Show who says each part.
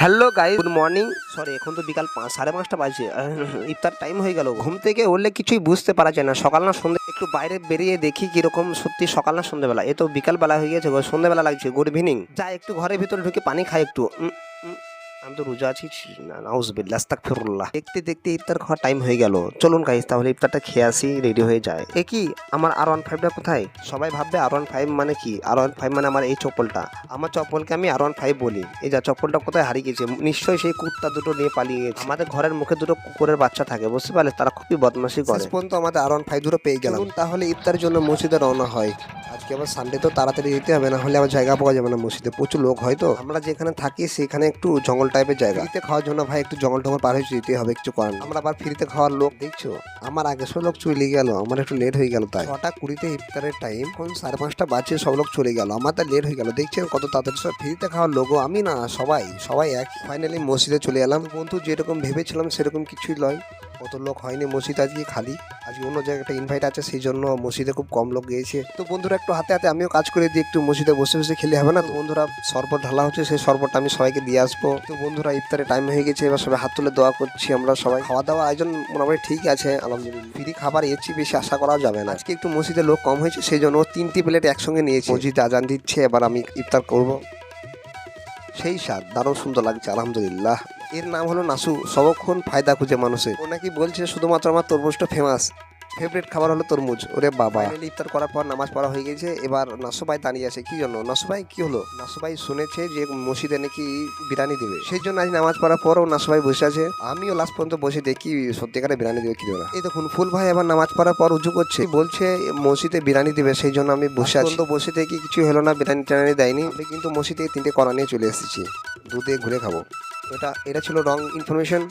Speaker 1: Hello guys, good morning. Sorry, এখন তো বিকাল 5:30 বাজে। ইফতার টাইম হয়ে গেল। ঘুম থেকে উঠলে কিছুই বুঝতে পারা যায় না, সকাল না সন্ধ্যে। একটু বাইরে বেরিয়ে দেখি কিরকম সত্যি সকাল না সন্ধ্যেবেলা। এ তো বিকাল বেলা হয়ে গেছে, সন্ধ্যেবেলা লাগছে। Good evening. যা একটু ঘরের ভিতরে ঢুকে পানি খাই একটু। আমি তো রোজা আছি। নাউজুবিল্লাহ, আস্তাগফিরুল্লাহ। দেখতে দেখতে ইফতার খাওয়ার টাইম হয়ে গেল। চলুন গাইস, তাহলে ইফতারটা খেয়ে আসি, রেডি হয়ে যায়। এ কি, আমার R15টা কোথায়? সবাই ভাববে R15 মানে কি? R15 মানে আমার এই চপ্পলটা। আমার চপ্পলকে আমি R15 বলি। এই যা চপ্পলটা কোথায় হারিয়ে গেছে? নিশ্চয়ই সেই কুত্তা দুটো নিয়ে পালিয়ে গেছে। আমাদের ঘরের মুখে দুটো কুকুরের বাচ্চা থাকে, বুঝতে পারলে? তারা খুবই বদমাশি করে। শেষ পর্যন্ত আমাদের R15 দুটো পেয়ে গেলাম। তাহলে ইফতারের জন্য মসজিদে রওনা হয়। আজকে আবার সানডে, তো তাড়াতাড়ি যেতে হবে, না হলে আবার জায়গা পাওয়া যাবে না মসজিদে। প্রচুর লোক হয় তো। আমরা যেখানে থাকি সেখানে একটু জঙ্গল টাইপের জায়গা। ফ্রিতে খাওয়ার জন্য ভাই একটু জঙ্গল টঙ্গল পার হয়ে যেতে হবে, কিছু করার নেই। আমরা আবার ফ্রিতে খাওয়ার লোক, দেখছো আমার আগে সব লোক চলে গেল, আমার একটু লেট হয়ে গেল। তাই 6:20 ইফতারের টাইম, এখন 5:30 বাজে, সব লোক চলে গেল, আমার তাই লেট হয়ে গেল। দেখছেন কত তাড়াতাড়ি সব ফ্রিতে খাওয়ার লোক। আমি না, সবাই এক। ফাইনালি মসজিদে চলে এলাম। বন্ধু যেরকম ভেবেছিলাম সেরকম কিছুই নয়। কত লোক হয়নি মসজিদ আজকে, খালি। আজকে অন্য জায়গায় একটা ইনভাইট আছে, সেই জন্য মসজিদে খুব কম লোক গিয়েছে। তো বন্ধুরা একটু হাতে হাতে আমিও কাজ করে দিই, একটু মসজিদে বসে বসে খেলে হবে না। তো বন্ধুরা শরবত ঢালা হচ্ছে, সেই শরবতটা আমি সবাইকে দিয়ে আসবো। তো বন্ধুরা ইফতারের টাইম হয়ে গেছে, এবার সবাই হাত তুলে দোয়া করছি। আমরা সবাই খাওয়া দাওয়া আয়োজন মোটামুটি ঠিক আছে, আলহামদুলিল্লাহ। ফ্রি খাবার এর চেয়ে বেশি আশা করা যাবে না। আজকে একটু মসজিদে লোক কম হয়েছে, সেই জন্য 3টি প্লেট একসঙ্গে নিয়েছি। মসজিদে আজান দিচ্ছে, এবার আমি ইফতার করব। সেই স্বাদ, দারুণ সুন্দর লাগছে, আলহামদুলিল্লাহ। এর নাম হলো নাসু, সবক্ষণ ফায়দা খুঁজে মানুষের। ও নাকি বলছে শুধুমাত্র আমার তরমুজটা ফেমাস, ফেভারিট খাবার হলো তরমুজ। ওরে বাবা, ইফতার করার পর নামাজ পড়া হয়ে গেছে। এবার নাসু ভাই দাঁড়িয়ে আছে, কি জন্য? নাসু ভাই কি হলো? নাসু ভাই শুনেছে যে মসজিদে নাকি বিরিয়ানি দেবে, সেই জন্য আজ নামাজ পড়ার পরও নাসু ভাই বসে আছে। আমিও লাস্ট পর্যন্ত বসে দেখি সত্যিকারে বিরিয়ানি দেবে কি দেবে না। এই দেখুন, ফুল ভাই আবার নামাজ পড়ার পর উজু করছে, বলছে মসজিদে বিরিয়ানি দেবে, সেই জন্য আমি বসে আছি। বসে দেখি কিছু হলো না, বিরিয়ানি টিরিয়ানি দেয়নি। আমি কিন্তু মসজিদ থেকে 3টে কলা নিয়ে চলে এসেছি, দুধে ঘুরে খাবো। এটা ছিল রং ইনফরমেশন।